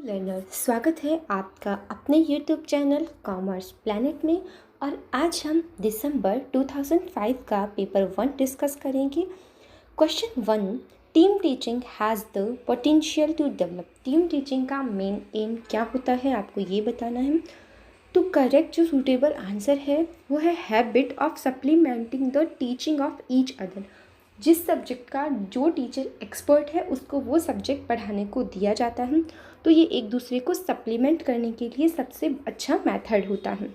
Learner, स्वागत है आपका अपने YouTube चैनल कॉमर्स प्लैनेट में। और आज हम दिसंबर 2005 का पेपर 1 डिस्कस करेंगे। Question 1, team teaching has the potential to develop. Team teaching का मेन एम क्या होता है, आपको ये बताना है। तो करेक्ट जो सूटेबल आंसर है वो है habit of supplementing the teaching of each other. जिस सब्जेक्ट का जो टीचर एक्सपर्ट है उसको वो सब्जेक्ट पढ़ाने को दिया जाता है, तो ये एक दूसरे को सप्लीमेंट करने के लिए सबसे अच्छा मेथड होता है।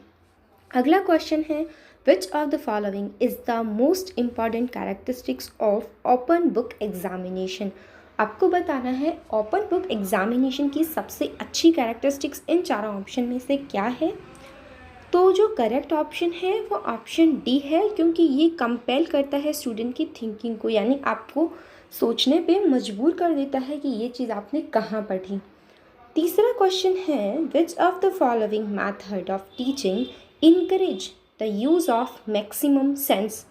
अगला क्वेश्चन है, which of the following is the most important characteristics of open book examination. आपको बताना है ओपन बुक एग्जामिनेशन की सबसे अच्छी कैरेक्टरिस्टिक्स इन चारों ऑप्शन में से क्या है। तो जो करेक्ट ऑप्शन है वो ऑप्शन डी है, क्योंकि ये कंपेल करता है स्टूडेंट की थिंकिंग को, यानी आपको सोचने पे मजबूर कर देता है कि ये चीज़ आपने कहाँ पढ़ी। तीसरा क्वेश्चन है, which of the following method of teaching encourage the use of maximum sense.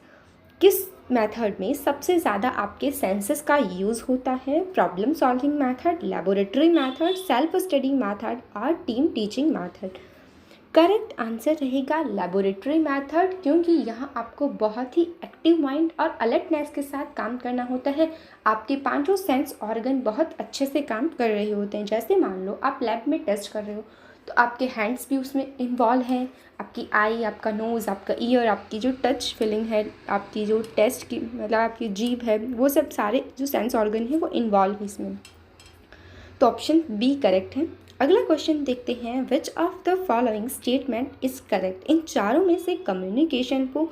किस मेथड में सबसे ज़्यादा आपके सेंसेस का यूज़ होता है। Problem solving method, laboratory method, self study method और team teaching method. Correct answer रहेगा लेबोरेटरी मैथड, क्योंकि यहाँ आपको बहुत ही एक्टिव माइंड और अलर्टनेस के साथ काम करना होता है। आपके पांचों सेंस ऑर्गन बहुत अच्छे से काम कर रहे होते हैं। जैसे मान लो आप लैब में टेस्ट कर रहे हो तो आपके हैंड्स भी उसमें इन्वॉल्व हैं, आपकी आई, आपका नोज़, आपका ईयर, आपकी जो टच फीलिंग है, आपकी जो टेस्ट की मतलब आपकी जीभ है, वो सब सारे जो सेंस ऑर्गन है वो इन्वॉल्व है इसमें। तो ऑप्शन बी करेक्ट है। अगला क्वेश्चन देखते हैं, which of the following statement is correct. इन चारों में से कम्युनिकेशन को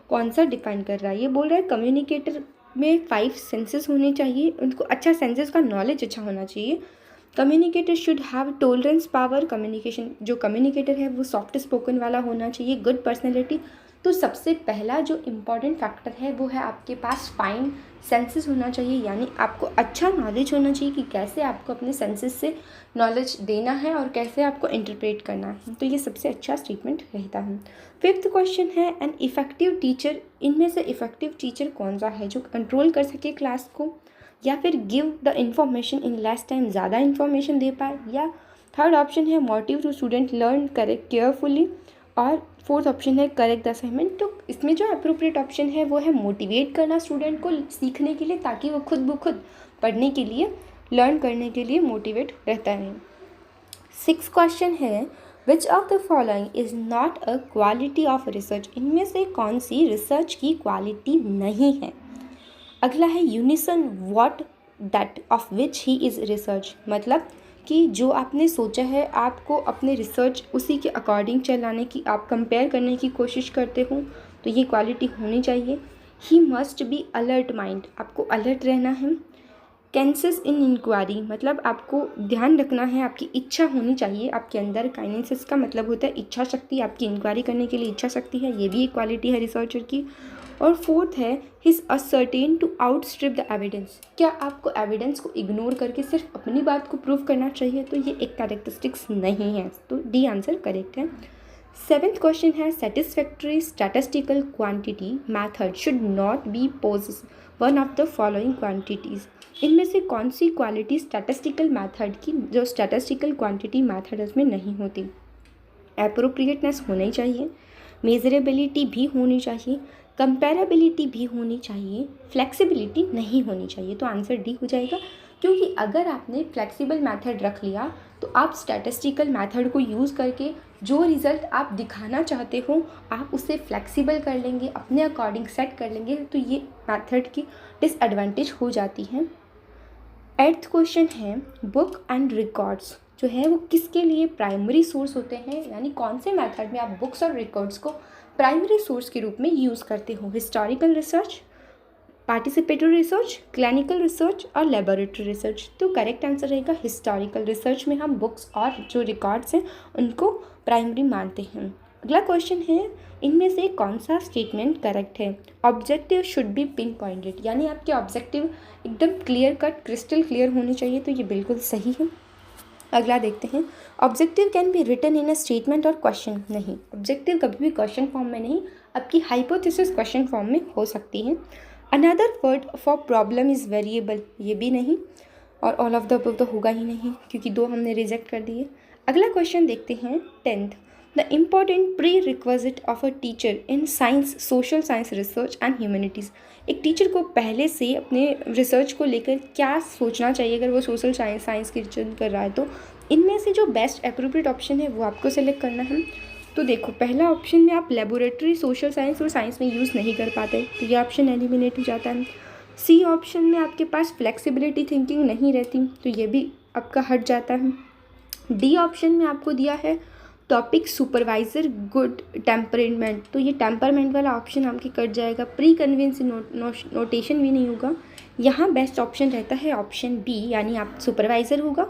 कौन सा डिफाइन कर रहा है। ये बोल रहा है कम्युनिकेटर में 5 सेंसेस होने चाहिए, उनको अच्छा सेंसेस का नॉलेज अच्छा होना चाहिए। Communicator should have tolerance power. Communication जो कम्युनिकेटर है वो सॉफ्ट स्पोकन वाला होना चाहिए। Good personality. तो सबसे पहला जो इम्पॉर्टेंट फैक्टर है वो है आपके पास फाइन सेंसेस होना चाहिए, यानी आपको अच्छा नॉलेज होना चाहिए कि कैसे आपको अपने सेंसेस से नॉलेज देना है और कैसे आपको इंटरप्रेट करना है। तो ये सबसे अच्छा स्टेटमेंट रहता है। 5th क्वेश्चन है, एन इफ़ेक्टिव टीचर। इनमें से इफ़ेक्टिव टीचर कौन सा है, जो कंट्रोल कर सके क्लास को, या फिर give the information in less time, ज़्यादा इन्फॉर्मेशन दे पाए। या थर्ड ऑप्शन है motive to student learn correct carefully. और फोर्थ ऑप्शन है करेक्ट द असाइनमेंट। तो इसमें जो अप्रोप्रिएट ऑप्शन है वो है मोटिवेट करना स्टूडेंट को सीखने के लिए, ताकि वो खुद ब खुद पढ़ने के लिए, लर्न करने के लिए मोटिवेट रहता है। 6th क्वेश्चन है, which of the following is not a quality of research. इनमें से कौन सी रिसर्च की क्वालिटी नहीं है। अगला है unison what that of which he is research. मतलब कि जो आपने सोचा है आपको अपने रिसर्च उसी के अकॉर्डिंग चलाने की, आप कंपेयर करने की कोशिश करते हो, तो ये क्वालिटी होनी चाहिए। He must be alert mind, आपको अलर्ट रहना है। कैंसस इन इंक्वायरी, मतलब आपको ध्यान रखना है, आपकी इच्छा होनी चाहिए आपके अंदर। काइनेसिस का मतलब होता है इच्छा शक्ति, आपकी इंक्वायरी करने के लिए इच्छा शक्ति है, ये भी एक क्वालिटी है रिसर्चर की। और फोर्थ है his ascertain to outstrip the evidence. क्या आपको एविडेंस को इग्नोर करके सिर्फ अपनी बात को प्रूव करना चाहिए, तो ये एक कैरेक्टरिस्टिक्स नहीं है। तो डी आंसर करेक्ट है। 7th क्वेश्चन है, satisfactory statistical quantity method should not be possess one of the following quantities. इनमें से कौन सी क्वालिटी स्टैटिस्टिकल मैथड की, जो स्टैटिस्टिकल क्वांटिटी मैथड उसमें नहीं होती। एप्रोप्रिएटनेस होनी चाहिए, मेजरेबिलिटी भी होनी चाहिए, कंपेरेबिलिटी भी होनी चाहिए, फ्लेक्सिबिलिटी नहीं होनी चाहिए। तो आंसर डी हो जाएगा, क्योंकि अगर आपने फ्लेक्सिबल मेथड रख लिया तो आप स्टैटिस्टिकल मेथड को यूज़ करके जो रिज़ल्ट आप दिखाना चाहते हो आप उसे फ्लेक्सिबल कर लेंगे, अपने अकॉर्डिंग सेट कर लेंगे, तो ये मेथड की डिसएडवांटेज हो जाती है। 8th क्वेश्चन है, बुक एंड रिकॉर्ड्स जो है वो किसके लिए प्राइमरी सोर्स होते हैं, यानी कौन से मेथड में आप बुक्स और रिकॉर्ड्स को प्राइमरी सोर्स के रूप में यूज़ करते हो। Historical research, participatory research, clinical research और लेबोरेटरी रिसर्च। तो करेक्ट आंसर रहेगा हिस्टोरिकल रिसर्च में हम बुक्स और जो रिकॉर्ड्स हैं उनको प्राइमरी मानते हैं। अगला क्वेश्चन है, इनमें से कौन सा स्टेटमेंट करेक्ट है। Objective should be pin pointed, यानी आपके ऑब्जेक्टिव एकदम क्लियर कट क्रिस्टल क्लियर होने चाहिए, तो ये बिल्कुल सही है। अगला देखते हैं, objective can be written in a statement और क्वेश्चन। नहीं, ऑब्जेक्टिव कभी भी क्वेश्चन फॉर्म में नहीं, आपकी हाइपोथेसिस क्वेश्चन फॉर्म में हो सकती है। Another word for problem is variable, ये भी नहीं। और ऑल ऑफ द अबव तो होगा ही नहीं क्योंकि 2 हमने रिजेक्ट कर दिए। अगला क्वेश्चन देखते हैं 10th। The important pre requisite of a teacher in science, social science research and humanities. एक टीचर को पहले से अपने रिसर्च को लेकर क्या सोचना चाहिए अगर वो सोशल साइंस की रिसर्च कर रहा है, तो इनमें से जो बेस्ट अप्रोप्रिएट ऑप्शन है वो आपको सेलेक्ट करना है। तो देखो, पहला ऑप्शन में आप लेबोरेटरी, सोशल साइंस और साइंस में यूज़ नहीं कर पाते, तो ये ऑप्शन एलिमिनेट हो जाता है। सी ऑप्शन में आपके पास फ्लेक्सिबिलिटी थिंकिंग नहीं रहती, तो ये भी आपका हट जाता है। डी ऑप्शन में आपको दिया है टॉपिक सुपरवाइज़र गुड टेम्परमेंट, तो ये टेम्परमेंट वाला ऑप्शन आपके कट जाएगा। प्री कन्विंसिंग नोटेशन भी नहीं होगा। यहाँ बेस्ट ऑप्शन रहता है ऑप्शन बी, यानी आप सुपरवाइज़र होगा,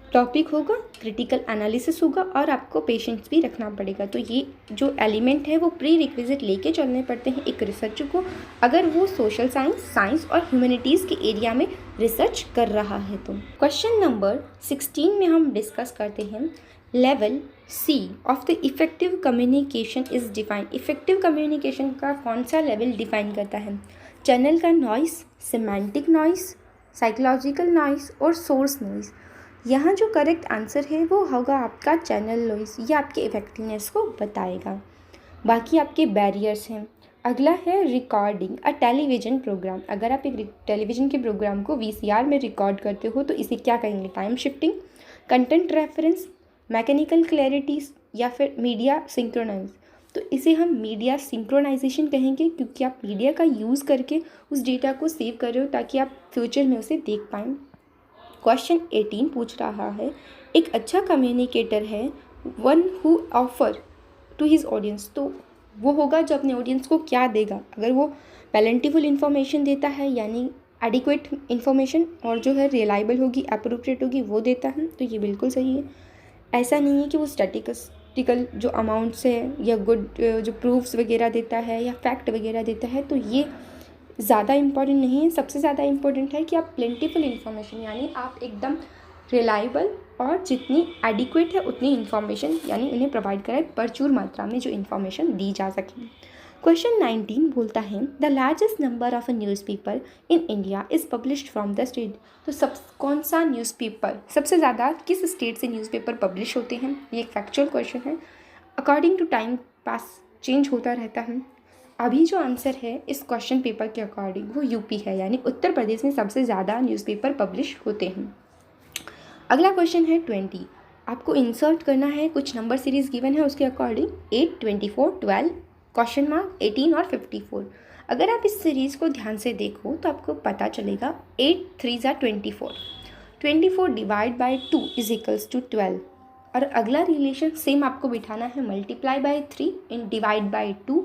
टॉपिक होगा, क्रिटिकल एनालिसिस होगा और आपको पेशेंस भी रखना पड़ेगा। तो ये जो एलिमेंट है वो प्री रिक्विजिट लेके चलने पड़ते हैं एक रिसर्चर को, अगर वो सोशल साइंस, साइंस और ह्यूमैनिटीज़ के एरिया में रिसर्च कर रहा है। तो क्वेश्चन नंबर 16 में हम डिस्कस करते हैं level C of the effective communication is define. Effective communication का कौन सा लेवल डिफाइन करता है? चैनल का noise, semantic noise, psychological noise और सोर्स नॉइस। यहाँ जो करेक्ट आंसर है वो होगा आपका चैनल नॉइस, ये आपके इफेक्टिवनेस को बताएगा। बाकी आपके बैरियर्स हैं। अगला है रिकॉर्डिंग अ टेलीविज़न प्रोग्राम। अगर आप एक टेलीविज़न के प्रोग्राम को VCR में रिकॉर्ड करते हो तो इसे क्या कहेंगे? Time shifting, content reference, mechanical clarities या फिर मीडिया सिंक्रोनाइज। तो इसे हम मीडिया सिंक्रोनाइजेशन कहेंगे क्योंकि आप मीडिया का यूज़ करके उस डेटा को सेव कर रहे हो ताकि आप फ्यूचर में उसे देख पाएँ। क्वेश्चन 18 पूछ रहा है एक अच्छा कम्युनिकेटर है one who offer to his audience. तो वो होगा जो अपने ऑडियंस को क्या देगा? अगर वो पैलेंटिफुल इन्फॉर्मेशन देता है यानी एडिक्वेट इन्फॉर्मेशन, और जो है रिलायबल होगी, अप्रोप्रिएट होगी, वो देता है, तो ये बिल्कुल सही है। ऐसा नहीं है कि वो स्टैटिस्टिकल जो अमाउंट्स है या गुड जो प्रूफ्स वगैरह देता है या फैक्ट वगैरह देता है, तो ये ज़्यादा इम्पॉर्टेंट नहीं है। सबसे ज़्यादा इम्पॉर्टेंट है कि आप प्लेंटीफुल इन्फॉर्मेशन यानी आप एकदम रिलायबल और जितनी एडिक्वेट है उतनी इन्फॉर्मेशन यानी उन्हें प्रोवाइड कराए, प्रचुर मात्रा में जो इन्फॉर्मेशन दी जा सके। क्वेश्चन 19 बोलता है the largest number of a newspaper in India is published from the state. तो कौन सा न्यूज़पेपर सबसे ज़्यादा किस स्टेट से न्यूज़पेपर पब्लिश होते हैं? ये एक फैक्चुअल क्वेश्चन है। According to time pass change होता रहता है। अभी जो आंसर है इस क्वेश्चन पेपर के अकॉर्डिंग वो यूपी है, यानी उत्तर प्रदेश में सबसे ज़्यादा न्यूज़पेपर पब्लिश होते हैं। अगला क्वेश्चन है 20। आपको इंसर्ट करना है कुछ नंबर सीरीज़ गिवन है उसके अकॉर्डिंग 8, 24, 12, क्वेश्चन मार्क 18 और 54। अगर आप इस सीरीज़ को ध्यान से देखो तो आपको पता चलेगा 8 3 ज़ा 24, 24 divide by 2 is equals to 12। और अगला रिलेशन सेम आपको बिठाना है multiply by 3 in divide by 2।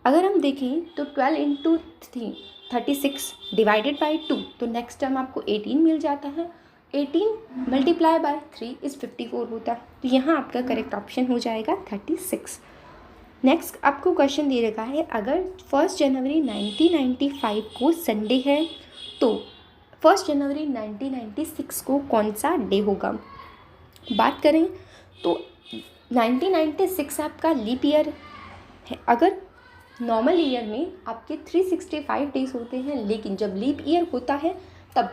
अगर हम देखें तो 12 इंटू 3 36 डिवाइडेड बाई 2, तो नेक्स्ट टर्म आपको 18 मिल जाता है। 18 मल्टीप्लाई बाय 3 इज़ 54 होता है, तो यहाँ आपका करेक्ट ऑप्शन हो जाएगा 36। नेक्स्ट आपको क्वेश्चन दे रखा है अगर 1 जनवरी 1995 को संडे है तो 1 जनवरी 1996 को कौन सा डे होगा? बात करें तो 1996 आपका लीप ईयर है। अगर नॉर्मल ईयर में आपके 365 डेज होते हैं, लेकिन जब लीप ईयर होता है तब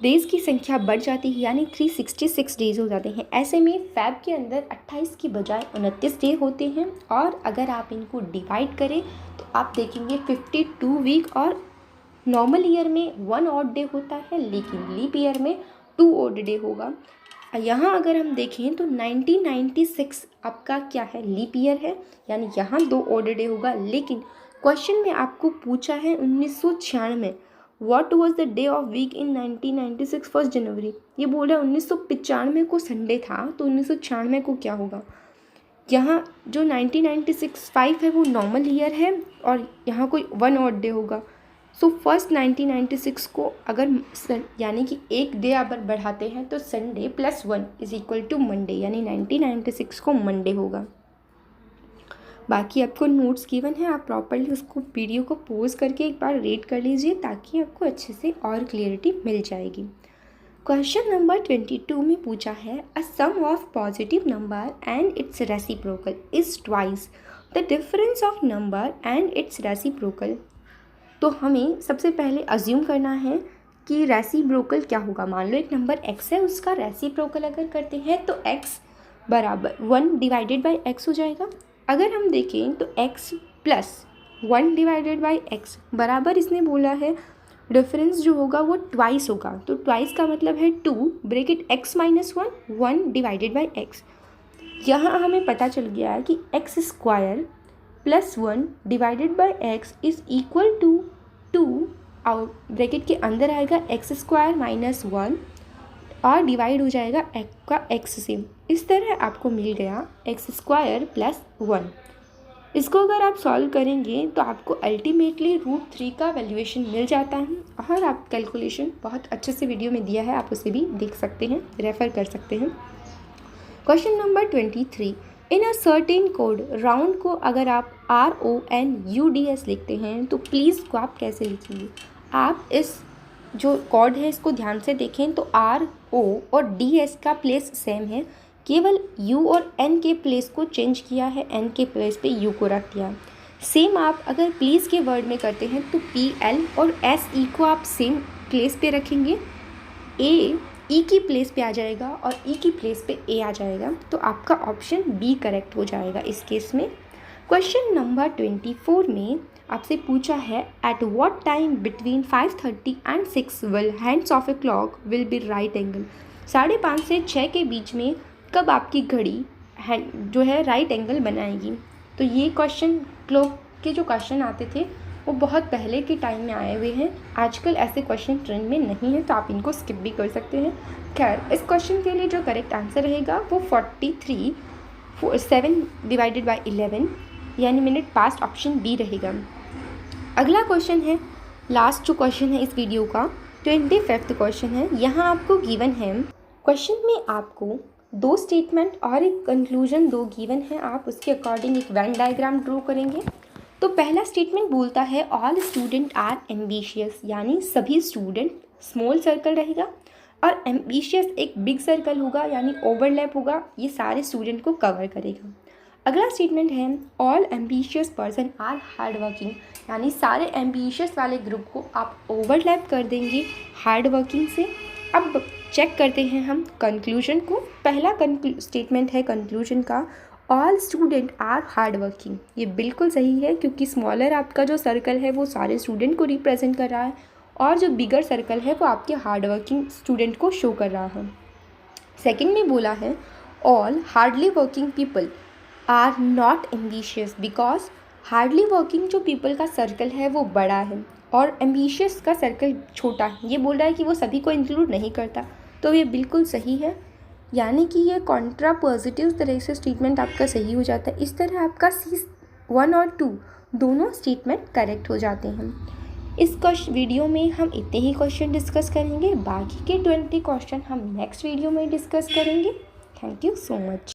डेज़ की संख्या बढ़ जाती है यानी 366 डेज़ हो जाते हैं। ऐसे में फैब के अंदर 28 की बजाय 29 डे होते हैं, और अगर आप इनको डिवाइड करें तो आप देखेंगे 52 वीक, और नॉर्मल ईयर में 1 ऑड डे होता है लेकिन लीप ईयर में 2 ऑड डे होगा। यहाँ अगर हम देखें तो 1996 आपका क्या है? लीप ईयर है, यानी यहाँ 2 ऑड डे होगा। लेकिन क्वेश्चन में आपको पूछा है 1996 what was the day of week in 1996 1 January. ये बोल रहा है 1995 को संडे था, तो 1996 को क्या होगा? यहाँ जो 1996 5 है वो नॉर्मल ईयर है और यहाँ कोई 1 ऑड डे होगा। सो फर्स्ट 1996 को अगर यानी कि एक डे अगर बढ़ाते हैं तो Sunday plus 1 is equal to Monday, यानी 1996 को मंडे होगा। बाकी आपको नोट्स गिवन है, आप प्रॉपर्ली उसको वीडियो को पॉज करके एक बार रीड कर लीजिए ताकि आपको अच्छे से और क्लियरिटी मिल जाएगी। क्वेश्चन नंबर 22 में पूछा है a sum of positive number and its reciprocal is twice the difference of number and its reciprocal. तो हमें सबसे पहले अज्यूम करना है कि रेसिप्रोकल क्या होगा। मान लो एक नंबर x है, उसका रेसिप्रोकल अगर करते हैं तो x बराबर 1 डिवाइडेड बाई x हो जाएगा। अगर हम देखें तो x plus 1 divided by x बराबर, इसने बोला है डिफरेंस जो होगा वो ट्वाइस होगा, तो ट्वाइस का मतलब है 2 bracket x minus 1 divided by x। यहाँ हमें पता चल गया है कि x square plus 1 divided by x is equal to 2, और ब्रैकेट के अंदर आएगा एक्स स्क्वायर माइनस 1 और डिवाइड हो जाएगा एक्स से। इस तरह आपको मिल गया एक्स स्क्वायर प्लस 1। इसको अगर आप सॉल्व करेंगे तो आपको अल्टीमेटली √3 का वैल्यूएशन मिल जाता है, और आप कैलकुलेशन बहुत अच्छे से वीडियो में दिया है, आप उसे भी देख सकते हैं, रेफ़र कर सकते हैं। Question number 23, in a certain code round को अगर आप RONUDS लिखते हैं तो प्लीज़ को आप कैसे लिखेंगे। आप इस जो कोड है इसको ध्यान से देखें तो RO और DS का प्लेस सेम है, केवल U और N के प्लेस को चेंज किया है, N के प्लेस पे U को रख दिया। सेम आप अगर प्लीज़ के वर्ड में करते हैं तो PL और SE को आप सेम प्लेस पे रखेंगे, A E की प्लेस पे आ जाएगा और E की प्लेस पे A आ जाएगा, तो आपका ऑप्शन B करेक्ट हो जाएगा इस केस में। क्वेश्चन नंबर 24 में आपसे पूछा है at what time between 5:30 and 6 will hands of a clock will be right angle. 5:30 से 6 के बीच में कब आपकी घड़ी जो है राइट एंगल बनाएगी। तो ये क्वेश्चन क्लॉक के जो क्वेश्चन आते थे वो बहुत पहले के टाइम में आए हुए हैं, आजकल ऐसे क्वेश्चन ट्रेंड में नहीं है, तो आप इनको स्किप भी कर सकते हैं। खैर, इस क्वेश्चन के लिए जो करेक्ट आंसर रहेगा वो 7 डिवाइडेड बाई 11 यानी मिनट पास्ट, ऑप्शन बी रहेगा। अगला क्वेश्चन है, लास्ट जो क्वेश्चन है इस वीडियो का 25th क्वेश्चन है। यहाँ आपको गिवन है, क्वेश्चन में आपको 2 स्टेटमेंट और एक कंक्लूजन 2 गिवन है, आप उसके अकॉर्डिंग एक वेन डायग्राम ड्रॉ करेंगे। तो पहला स्टेटमेंट बोलता है ऑल स्टूडेंट आर एम्बिशियस, यानी सभी स्टूडेंट स्मॉल सर्कल रहेगा, और एम्बिशियस एक बिग सर्कल होगा यानी ओवरलैप होगा, ये सारे स्टूडेंट को कवर करेगा। अगला स्टेटमेंट है all ambitious person are hard working, यानी सारे एम्बिशियस वाले ग्रुप को आप ओवरलैप कर देंगे हार्ड वर्किंग से। अब चेक करते हैं हम कंक्लूजन को। पहला स्टेटमेंट है कंक्लूजन का all student are hard working, ये बिल्कुल सही है क्योंकि स्मॉलर आपका जो सर्कल है वो सारे स्टूडेंट को रिप्रेजेंट कर रहा है, और जो बिगर सर्कल है वो आपके हार्ड वर्किंग स्टूडेंट को शो कर रहा है। सेकंड में बोला है all hardly working people are not ambitious, because hardly working जो पीपल का सर्कल है वो बड़ा है और एम्बिशियस का सर्कल छोटा है। ये बोल रहा है कि वो सभी को इंक्लूड नहीं करता, तो ये बिल्कुल सही है, यानी कि ये कॉन्ट्रा पॉजिटिव तरह से स्टेटमेंट आपका सही हो जाता है। इस तरह आपका C1 और 2 दोनों स्टेटमेंट करेक्ट हो जाते हैं। इस वीडियो में हम इतने ही क्वेश्चन डिस्कस करेंगे, बाकी के 20 क्वेश्चन हम नेक्स्ट वीडियो में डिस्कस करेंगे। Thank you so much.